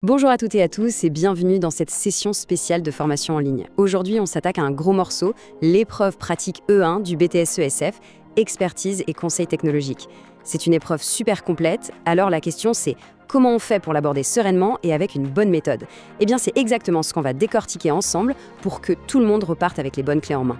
Bonjour à toutes et à tous et bienvenue dans cette session spéciale de formation en ligne. Aujourd'hui, on s'attaque à un gros morceau, l'épreuve pratique E1 du BTS ESF, expertise et conseil technologique. C'est une épreuve super complète, alors la question c'est comment on fait pour l'aborder sereinement et avec une bonne méthode? Eh bien, c'est exactement ce qu'on va décortiquer ensemble pour que tout le monde reparte avec les bonnes clés en main.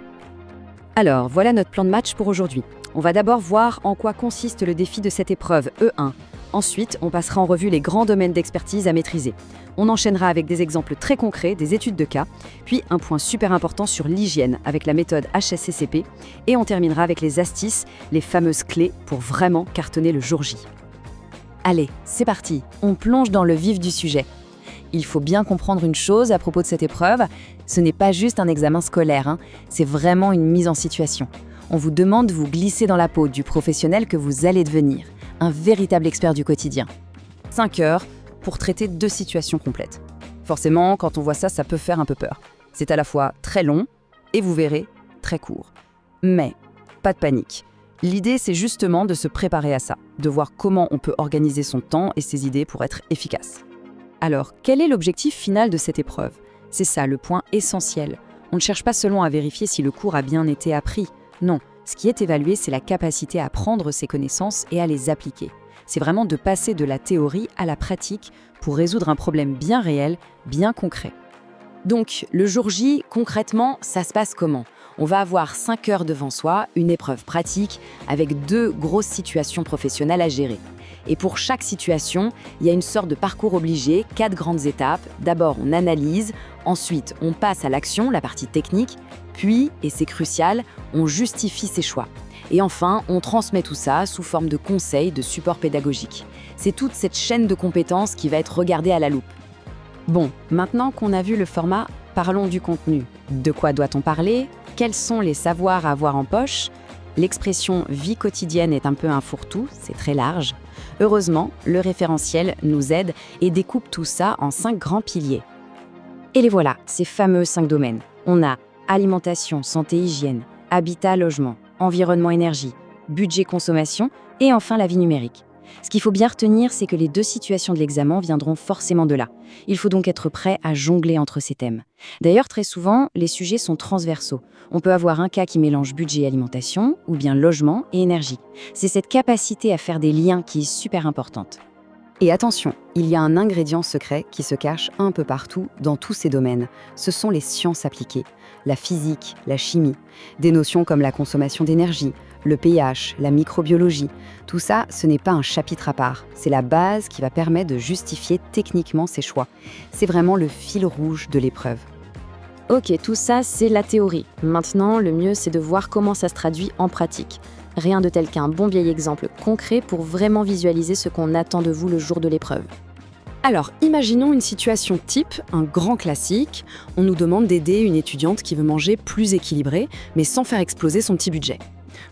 Alors, voilà notre plan de match pour aujourd'hui. On va d'abord voir en quoi consiste le défi de cette épreuve E1. Ensuite, on passera en revue les grands domaines d'expertise à maîtriser. On enchaînera avec des exemples très concrets, des études de cas, puis un point super important sur l'hygiène avec la méthode HSCCP, et on terminera avec les astuces, les fameuses clés pour vraiment cartonner le jour J. Allez, c'est parti, on plonge dans le vif du sujet. Il faut bien comprendre une chose à propos de cette épreuve, ce n'est pas juste un examen scolaire, c'est vraiment une mise en situation. On vous demande de vous glisser dans la peau du professionnel que vous allez devenir, un véritable expert du quotidien. 5 heures pour traiter 2 situations complètes. Forcément, quand on voit ça, ça peut faire un peu peur. C'est à la fois très long et vous verrez, très court. Mais pas de panique. L'idée, c'est justement de se préparer à ça, de voir comment on peut organiser son temps et ses idées pour être efficace. Alors, quel est l'objectif final de cette épreuve? C'est ça, le point essentiel. On ne cherche pas seulement à vérifier si le cours a bien été appris. Non, ce qui est évalué, c'est la capacité à prendre ces connaissances et à les appliquer. C'est vraiment de passer de la théorie à la pratique pour résoudre un problème bien réel, bien concret. Donc, le jour J, concrètement, ça se passe comment? On va avoir 5 heures devant soi, une épreuve pratique, avec 2 grosses situations professionnelles à gérer. Et pour chaque situation, il y a une sorte de parcours obligé, 4 grandes étapes. D'abord, on analyse, ensuite, on passe à l'action, la partie technique, puis, et c'est crucial, on justifie ses choix. Et enfin, on transmet tout ça sous forme de conseils, de support pédagogique. C'est toute cette chaîne de compétences qui va être regardée à la loupe. Bon, maintenant qu'on a vu le format, parlons du contenu. De quoi doit-on parler? Quels sont les savoirs à avoir en poche? L'expression « vie quotidienne » est un peu un fourre-tout, c'est très large. Heureusement, le référentiel nous aide et découpe tout ça en 5 grands piliers. Et les voilà, ces fameux 5 domaines. On a alimentation, santé, hygiène, habitat, logement, environnement, énergie, budget, consommation et enfin la vie numérique. Ce qu'il faut bien retenir, c'est que les 2 situations de l'examen viendront forcément de là. Il faut donc être prêt à jongler entre ces thèmes. D'ailleurs, très souvent, les sujets sont transversaux. On peut avoir un cas qui mélange budget et alimentation, ou bien logement et énergie. C'est cette capacité à faire des liens qui est super importante. Et attention, il y a un ingrédient secret qui se cache un peu partout dans tous ces domaines. Ce sont les sciences appliquées, la physique, la chimie, des notions comme la consommation d'énergie, le pH, la microbiologie. Tout ça, ce n'est pas un chapitre à part. C'est la base qui va permettre de justifier techniquement ses choix. C'est vraiment le fil rouge de l'épreuve. Ok, tout ça, c'est la théorie. Maintenant, le mieux, c'est de voir comment ça se traduit en pratique. Rien de tel qu'un bon vieil exemple concret pour vraiment visualiser ce qu'on attend de vous le jour de l'épreuve. Alors, imaginons une situation type, un grand classique. On nous demande d'aider une étudiante qui veut manger plus équilibré, mais sans faire exploser son petit budget.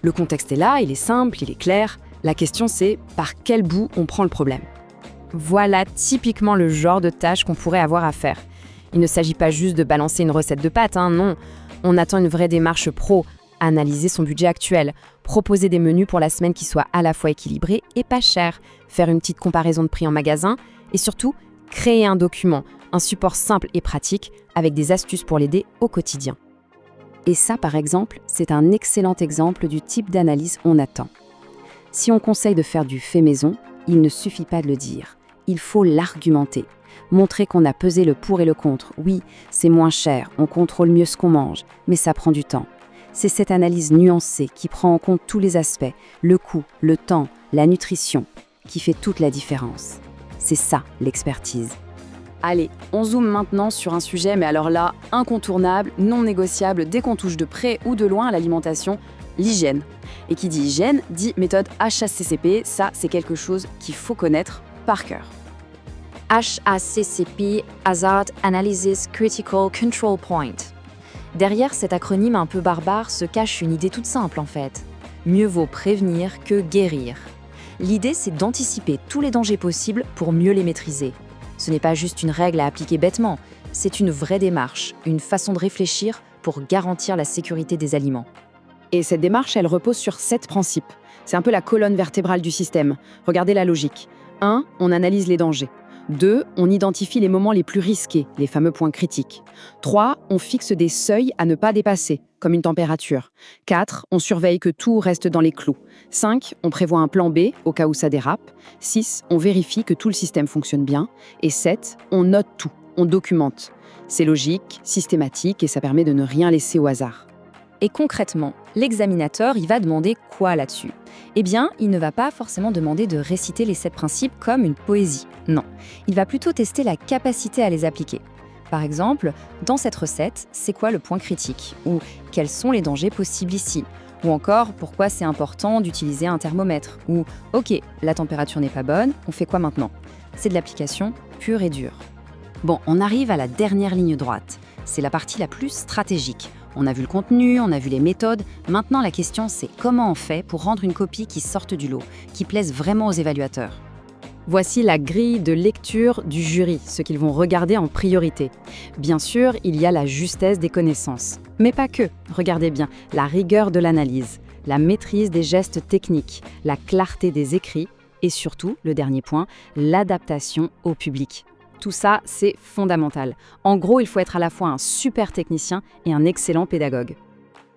Le contexte est là, il est simple, il est clair. La question c'est par quel bout on prend le problème. Voilà typiquement le genre de tâche qu'on pourrait avoir à faire. Il ne s'agit pas juste de balancer une recette de pâtes, non. On attend une vraie démarche pro, analyser son budget actuel, proposer des menus pour la semaine qui soient à la fois équilibrés et pas chers, faire une petite comparaison de prix en magasin et surtout créer un document, un support simple et pratique avec des astuces pour l'aider au quotidien. Et ça, par exemple, c'est un excellent exemple du type d'analyse on attend. Si on conseille de faire du fait maison, il ne suffit pas de le dire. Il faut l'argumenter. Montrer qu'on a pesé le pour et le contre. Oui, c'est moins cher, on contrôle mieux ce qu'on mange, mais ça prend du temps. C'est cette analyse nuancée qui prend en compte tous les aspects, le coût, le temps, la nutrition, qui fait toute la différence. C'est ça, l'expertise. Allez, on zoome maintenant sur un sujet, mais alors là, incontournable, non négociable, dès qu'on touche de près ou de loin à l'alimentation, l'hygiène. Et qui dit hygiène, dit méthode HACCP, ça c'est quelque chose qu'il faut connaître par cœur. HACCP, Hazard Analysis Critical Control Point. Derrière cet acronyme un peu barbare se cache une idée toute simple en fait. Mieux vaut prévenir que guérir. L'idée c'est d'anticiper tous les dangers possibles pour mieux les maîtriser. Ce n'est pas juste une règle à appliquer bêtement, c'est une vraie démarche, une façon de réfléchir pour garantir la sécurité des aliments. Et cette démarche, elle repose sur 7 principes. C'est un peu la colonne vertébrale du système. Regardez la logique. 1. On analyse les dangers. 2. On identifie les moments les plus risqués, les fameux points critiques. 3. On fixe des seuils à ne pas dépasser, comme une température. 4. On surveille que tout reste dans les clous. 5. On prévoit un plan B au cas où ça dérape. 6. On vérifie que tout le système fonctionne bien. Et 7. On note tout, on documente. C'est logique, systématique et ça permet de ne rien laisser au hasard. Et concrètement, l'examinateur, il va demander quoi là-dessus? Eh bien, il ne va pas forcément demander de réciter les 7 principes comme une poésie. Non, il va plutôt tester la capacité à les appliquer. Par exemple, dans cette recette, c'est quoi le point critique? Ou quels sont les dangers possibles ici? Ou encore, pourquoi c'est important d'utiliser un thermomètre? Ou, ok, la température n'est pas bonne, on fait quoi maintenant? C'est de l'application pure et dure. Bon, on arrive à la dernière ligne droite. C'est la partie la plus stratégique. On a vu le contenu, on a vu les méthodes. Maintenant, la question, c'est comment on fait pour rendre une copie qui sorte du lot, qui plaise vraiment aux évaluateurs. Voici la grille de lecture du jury, ce qu'ils vont regarder en priorité. Bien sûr, il y a la justesse des connaissances. Mais pas que. Regardez bien, la rigueur de l'analyse, la maîtrise des gestes techniques, la clarté des écrits et surtout, le dernier point, l'adaptation au public. Tout ça, c'est fondamental. En gros, il faut être à la fois un super technicien et un excellent pédagogue.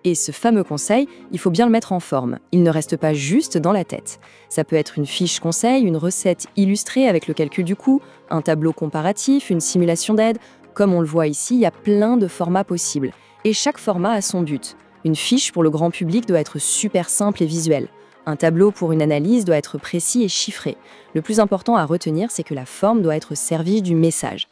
Et ce fameux conseil, il faut bien le mettre en forme. Il ne reste pas juste dans la tête. Ça peut être une fiche conseil, une recette illustrée avec le calcul du coût, un tableau comparatif, une simulation d'aide. Comme on le voit ici, il y a plein de formats possibles. Et chaque format a son but. Une fiche pour le grand public doit être super simple et visuelle. Un tableau pour une analyse doit être précis et chiffré. Le plus important à retenir, c'est que la forme doit être au service du message.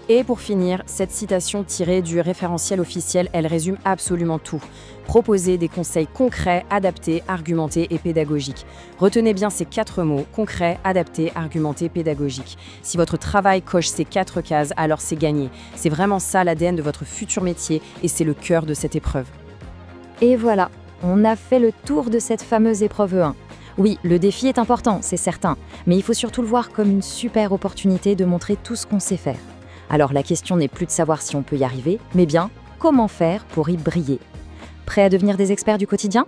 Et pour finir, cette citation tirée du référentiel officiel, elle résume absolument tout. Proposer des conseils concrets, adaptés, argumentés et pédagogiques. Retenez bien ces 4 mots, concret, adapté, argumenté, pédagogique. Si votre travail coche ces 4 cases, alors c'est gagné. C'est vraiment ça l'ADN de votre futur métier et c'est le cœur de cette épreuve. Et voilà, on a fait le tour de cette fameuse épreuve 1. Oui, le défi est important, c'est certain, mais il faut surtout le voir comme une super opportunité de montrer tout ce qu'on sait faire. Alors la question n'est plus de savoir si on peut y arriver, mais bien comment faire pour y briller. Prêt à devenir des experts du quotidien ?